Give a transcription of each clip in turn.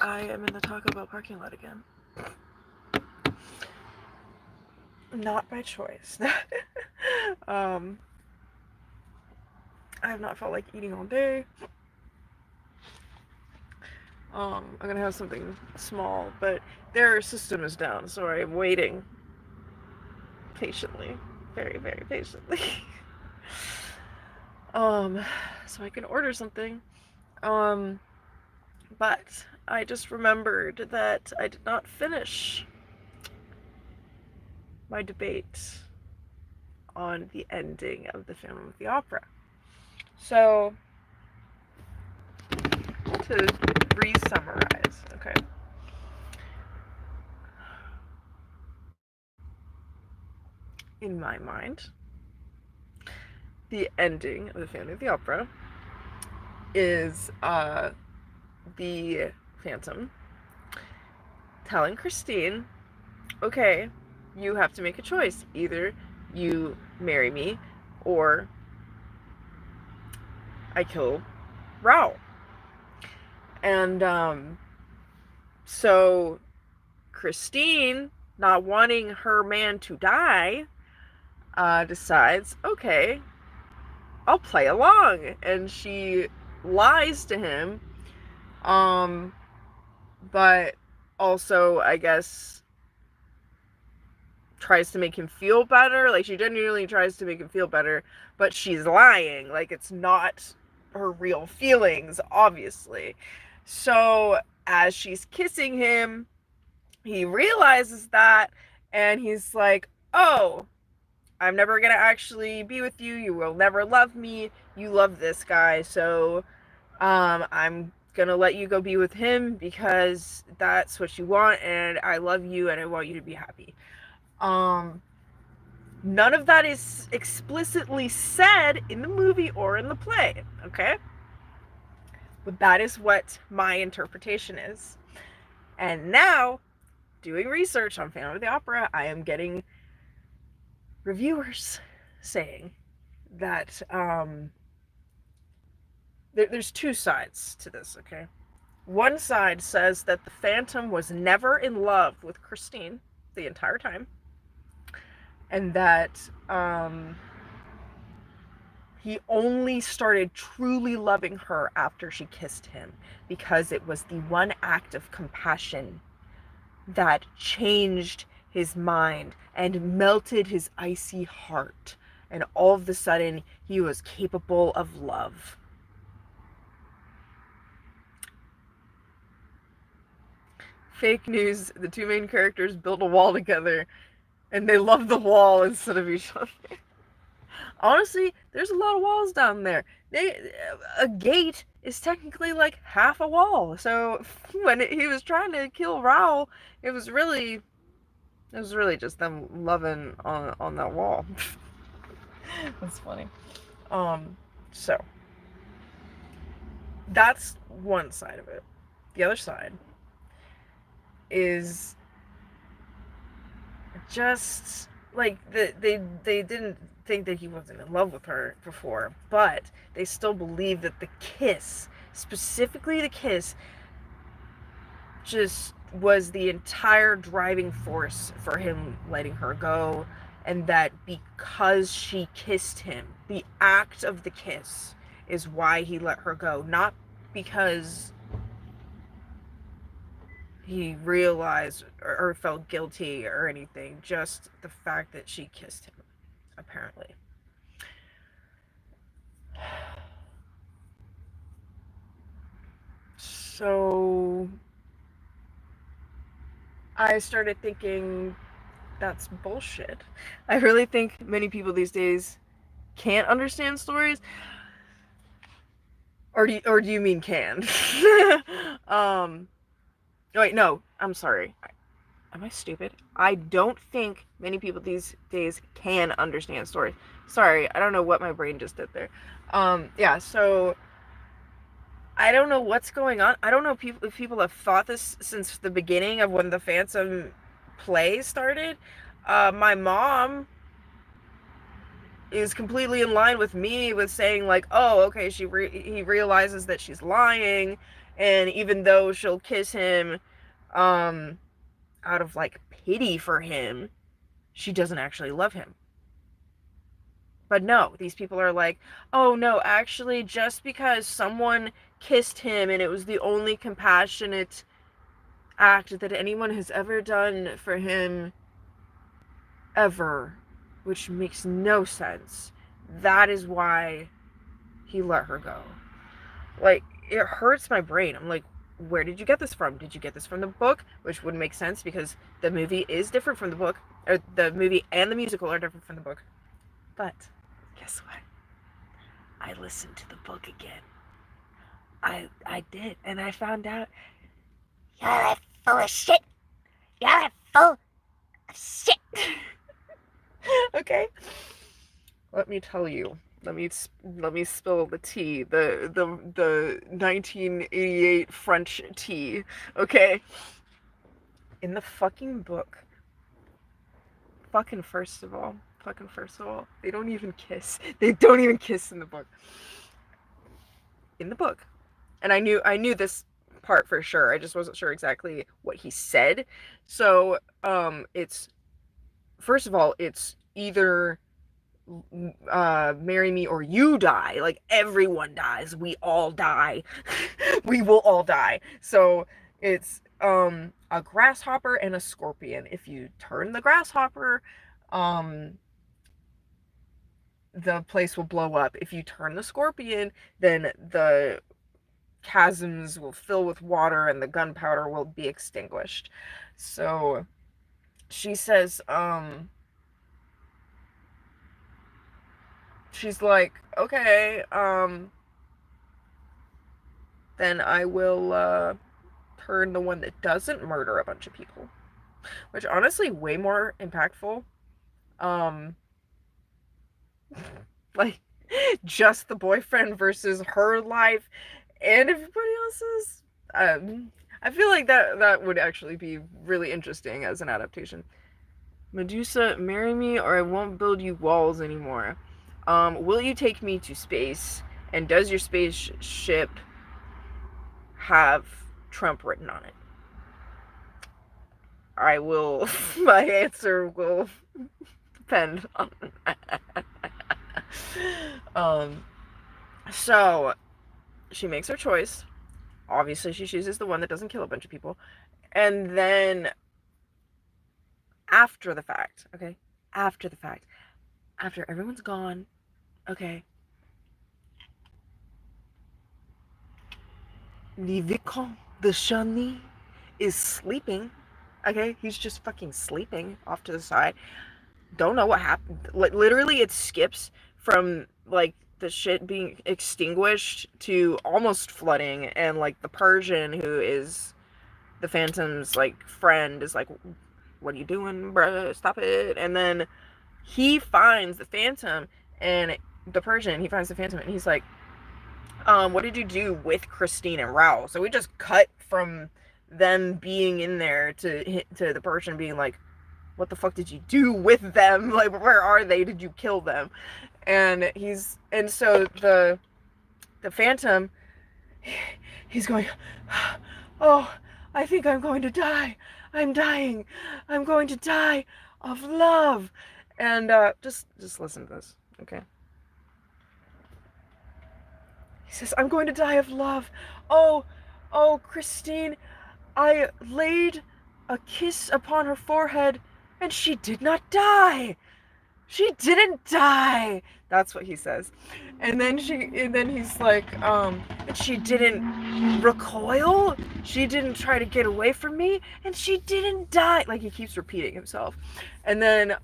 I am in the Taco Bell parking lot again. Not by choice. I have not felt like eating all day. I'm gonna have something small, but their system is down, so I am waiting patiently, very, very patiently. So I can order something. But I just remembered that I did not finish my debate on the ending of the Phantom of the Opera. So, to re-summarize, okay. In my mind, the ending of the Phantom of the Opera is the Phantom telling Christine, okay, you have to make a choice. Either you marry me or I kill Raoul. And so Christine, not wanting her man to die, decides, okay, I'll play along. And she lies to him, but also, I guess, tries to make him feel better. Like, she genuinely tries to make him feel better, but she's lying. Like, it's not her real feelings, obviously. So, as she's kissing him, he realizes that, and he's like, oh, I'm never gonna actually be with you. You will never love me. You love this guy, so I'm gonna let you go be with him because that's what you want, and I love you, and I want you to be happy. None of that is explicitly said in the movie or in the play, okay? But that is what my interpretation is. And now, doing research on Phantom of the Opera, I am getting reviewers saying that there's two sides to this, okay? One side says that the Phantom was never in love with Christine the entire time, and that he only started truly loving her after she kissed him, because it was the one act of compassion that changed his mind and melted his icy heart, and all of a sudden he was capable of love. Fake news, the two main characters built a wall together and they love the wall instead of each other. Honestly, there's a lot of walls down there. A gate is technically like half a wall. So when he was trying to kill Raoul, it was really just them loving on that wall. That's funny. So that's one side of it. The other side is just like they didn't think that he wasn't in love with her before, but they still believe that the kiss, specifically the kiss, just was the entire driving force for him letting her go, and that because she kissed him, the act of the kiss is why he let her go, not because he realized or felt guilty or anything, just the fact that she kissed him, apparently. So I started thinking that's bullshit. I really think many people these days can't understand stories. Or do you mean can? Wait, no, I'm sorry. Am I stupid? I don't think many people these days can understand stories. Sorry, I don't know what my brain just did there. Yeah, so I don't know what's going on. I don't know if people have thought this since the beginning of when the Phantom play started. My mom is completely in line with me with saying like, oh, okay, he realizes that she's lying, And even though she'll kiss him out of like pity for him, she doesn't actually love him. But no, these people are like, oh no, actually, just because someone kissed him and it was the only compassionate act that anyone has ever done for him ever, which makes no sense. That is why he let her go. Like, it hurts my brain. I'm like, where did you get this from? Did you get this from the book? Which would make sense because the movie is different from the book, or the movie and the musical are different from the book. But guess what? I listened to the book again. I did, and I found out you're full of shit. You're full of shit. Okay? Let me tell you. Let me spill the tea. The 1988 French tea. Okay? In the fucking book. First of all, they don't even kiss. They don't even kiss in the book. In the book. And I knew this part for sure. I just wasn't sure exactly what he said. So, it's first of all, it's either marry me or you die. Like, everyone dies. We all die. We will all die. So it's a grasshopper and a scorpion. If you turn the grasshopper, the place will blow up. If you turn the scorpion, then the chasms will fill with water and the gunpowder will be extinguished. So she says, she's like, okay, then I will turn the one that doesn't murder a bunch of people. Which honestly way more impactful. Like, just the boyfriend versus her life and everybody else's. I feel like that would actually be really interesting as an adaptation. Medusa, marry me or I won't build you walls anymore. Will you take me to space? And does your spaceship have Trump written on it? I will. My answer will depend on. So she makes her choice. Obviously, she chooses the one that doesn't kill a bunch of people. And then, after the fact, okay? After the fact, after everyone's gone, okay? The Vicomte de Chagny is sleeping. Okay? He's just fucking sleeping off to the side. Don't know what happened. Like, literally, it skips from, like, the shit being extinguished to almost flooding, and, like, the Persian, who is the Phantom's, like, friend, is like, what are you doing, bruh? Stop it. And then he finds the Phantom, and the Persian, he finds the Phantom, and he's like, what did you do with Christine and Raoul? So we just cut from them being in there to the Persian being like, what the fuck did you do with them? Like, where are they? Did you kill them? And so the Phantom, he's going, oh, I think I'm going to die. I'm dying. I'm going to die of love. And just listen to this, okay? He says, I'm going to die of love. Oh, Christine, I laid a kiss upon her forehead, and she did not die. She didn't die. That's what he says. And then he's like, and she didn't recoil. She didn't try to get away from me, and she didn't die. Like, he keeps repeating himself. And then,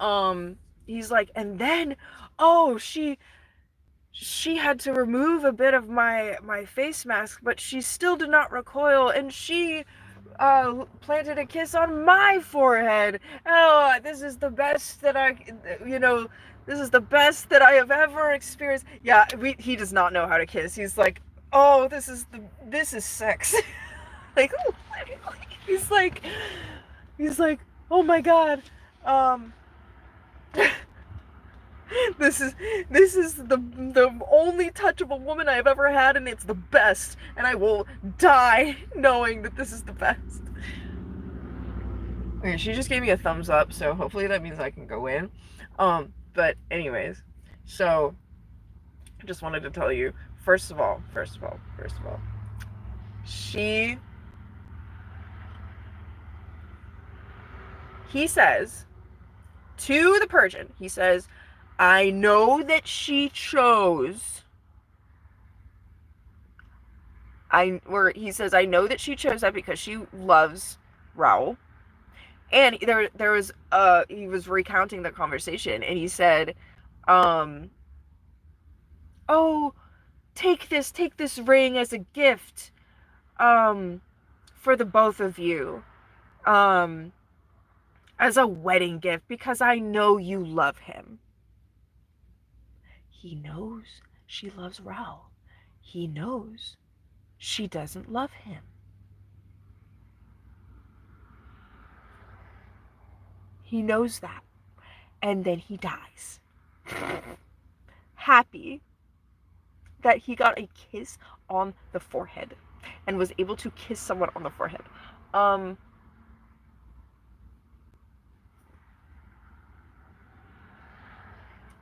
he's like, and then, oh, she had to remove a bit of my face mask, but she still did not recoil, and she planted a kiss on my forehead. Oh, this is the best that this is the best that I have ever experienced. Yeah, he does not know how to kiss. He's like, oh, this is sex. Like, he's like, oh my god, This is this is the only touch of a woman I've ever had, and it's the best. And I will die knowing that this is the best. Okay, she just gave me a thumbs up, so hopefully that means I can go in. But anyways, so I just wanted to tell you, first of all, she he says to the Persian, he says, I know that she chose he says, I know that she chose that because she loves Raoul. And there was he was recounting the conversation, and he said, oh, take this ring as a gift, for the both of you, as a wedding gift, because I know you love him. He knows she loves Raoul. He knows she doesn't love him. He knows that. And then he dies. Happy that he got a kiss on the forehead and was able to kiss someone on the forehead.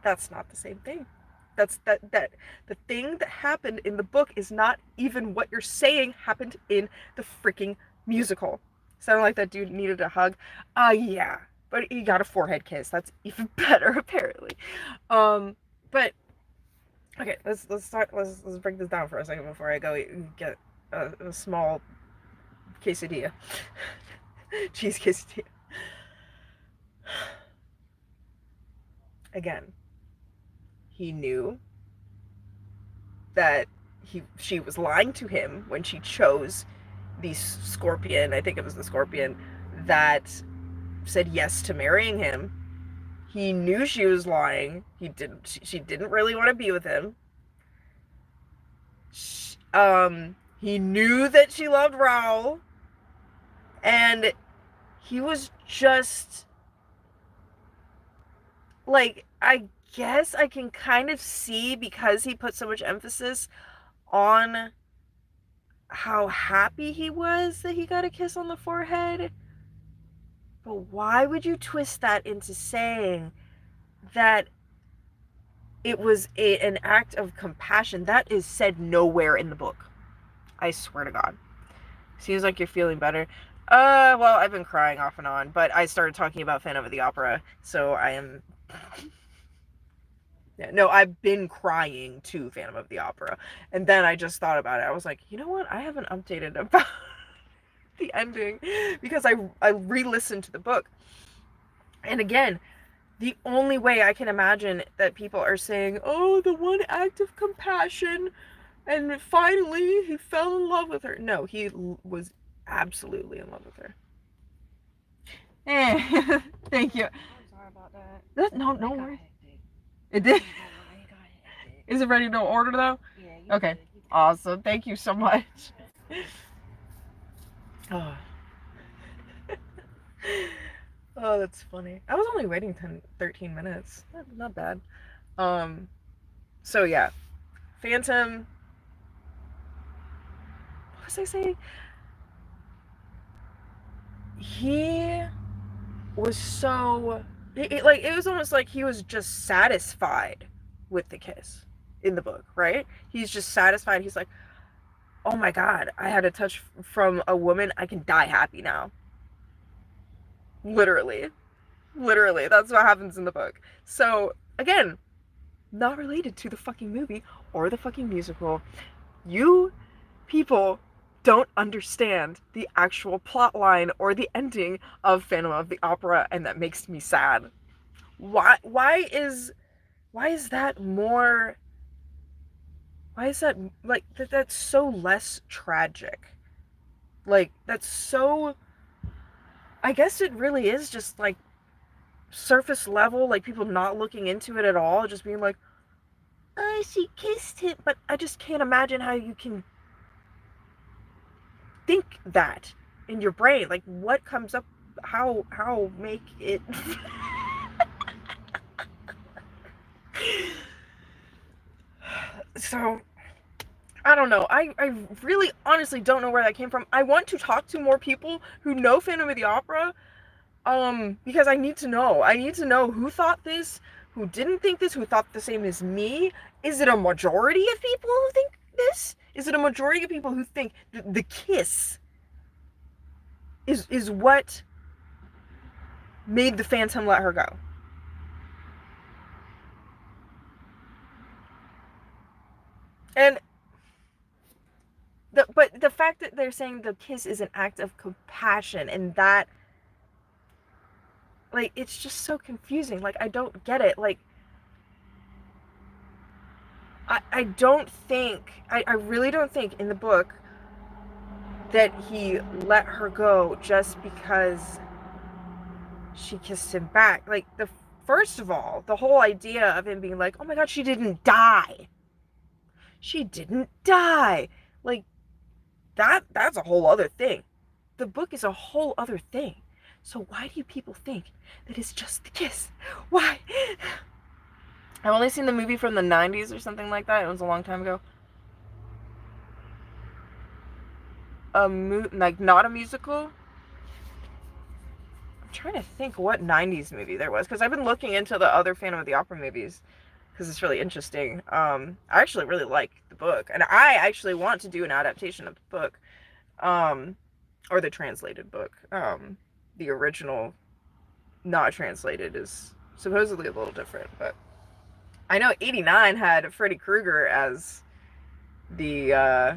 That's not the same thing. That's that the thing that happened in the book is not even what you're saying happened in the freaking musical. Sounded like that dude needed a hug. Yeah. But he got a forehead kiss. That's even better, apparently. But okay, let's break this down for a second before I go get a small quesadilla. Cheese quesadilla. Again, he knew that she was lying to him when she chose the scorpion, I think it was the scorpion, that said yes to marrying him. He knew she was lying. She didn't really want to be with him. He knew that she loved Raoul, and he was just like, I guess I can kind of see, because he put so much emphasis on how happy he was that he got a kiss on the forehead. But why would you twist that into saying that it was an act of compassion? That is said nowhere in the book. I swear to God. Seems like you're feeling better. Well, I've been crying off and on, but I started talking about Phantom of the Opera, so I am... Yeah, no, I've been crying to Phantom of the Opera. And then I just thought about it. I was like, you know what? I haven't updated about the ending, because I re-listened to the book. And again, the only way I can imagine that people are saying, oh, the one act of compassion, and finally he fell in love with her. No, he was absolutely in love with her. Thank you. I'm sorry about that. No worries. It did? Is it ready to order though? Yeah. Okay. Awesome. Thank you so much. Oh. Oh, that's funny. I was only waiting 13 minutes. Not bad. So yeah. Phantom. What was I saying? He was so... it was almost like he was just satisfied with the kiss in the book, right? He's just satisfied. He's like, oh my God, I had a touch from a woman. I can die happy now. Literally, that's what happens in the book. So again, not related to the fucking movie or the fucking musical. You people don't understand the actual plot line or the ending of Phantom of the Opera, and that makes me sad. Why is that more... why is that, like, that's so less tragic? Like, that's so... I guess it really is just, like, surface level, like, people not looking into it at all, just being like, oh, she kissed him. But I just can't imagine how you can think that in your brain. Like, what comes up? How make it... So I don't know. I really honestly don't know where that came from. I want to talk to more people who know Phantom of the Opera, because I need to know. I need to know who thought this, who didn't think this, who thought the same as me. Is it a majority of people who think this? Is it a majority of people who think that the kiss is what made the Phantom let her go? And but the fact that they're saying the kiss is an act of compassion, and that, like, it's just so confusing. Like, I don't get it. Like, I don't think, I really don't think in the book that he let her go just because she kissed him back. Like, the first of all, the whole idea of him being like, oh my god, she didn't die. She didn't die. Like, that's a whole other thing. The book is a whole other thing. So why do people think that it's just the kiss? Why? I've only seen the movie from the 90s or something like that. It was a long time ago. Like, not a musical. I'm trying to think what 90s movie there was, because I've been looking into the other Phantom of the Opera movies because it's really interesting. I actually really like the book, and I actually want to do an adaptation of the book, or the translated book. The original, not translated, is supposedly a little different, but I know '89 had Freddy Krueger as the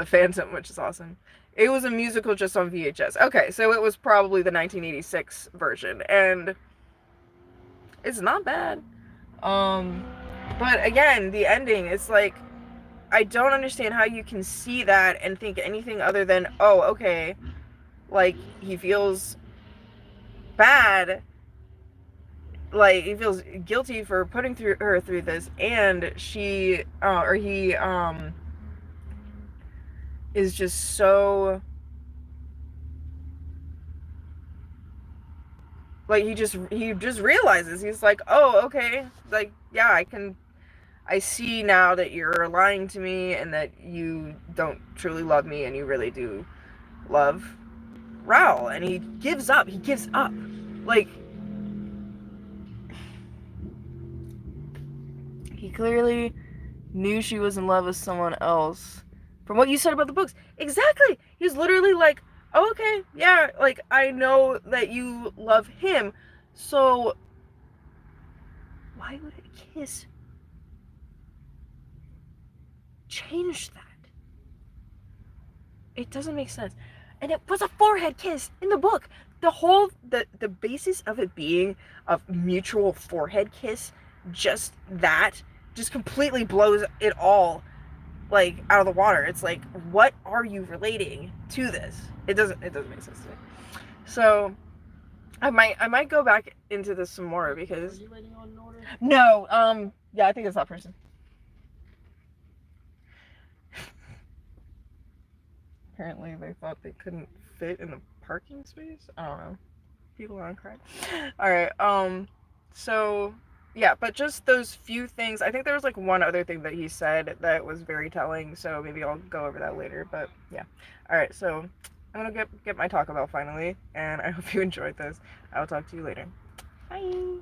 Phantom, which is awesome. It was a musical just on VHS. Okay, so it was probably the 1986 version, and it's not bad. Um, but again, the ending, it's like, I don't understand how you can see that and think anything other than, oh, okay, like, he feels bad, like, he feels guilty for putting her through this, and she, or he, is just so, like, he just realizes, he's like, oh, okay, like, yeah, I see now that you're lying to me and that you don't truly love me, and you really do love Raoul. And he gives up. Like, he clearly knew she was in love with someone else. From what you said about the books. Exactly. He's literally like, oh, okay, yeah, like, I know that you love him, so why would a kiss change that? It doesn't make sense. And it was a forehead kiss in the book. The basis of it being a mutual forehead kiss, just that, just completely blows it all, like, out of the water. It's like, what are you relating to this? It doesn't make sense to me. So I might go back into this some more, because Are you waiting on an order? no, yeah, I think it's that person. Apparently they thought they couldn't fit in the parking space. I don't know. People on crack. All right. So yeah, but just those few things. I think there was like one other thing that he said that was very telling. So maybe I'll go over that later. But yeah. All right. So I'm gonna get my Taco Bell finally, and I hope you enjoyed this. I will talk to you later. Bye.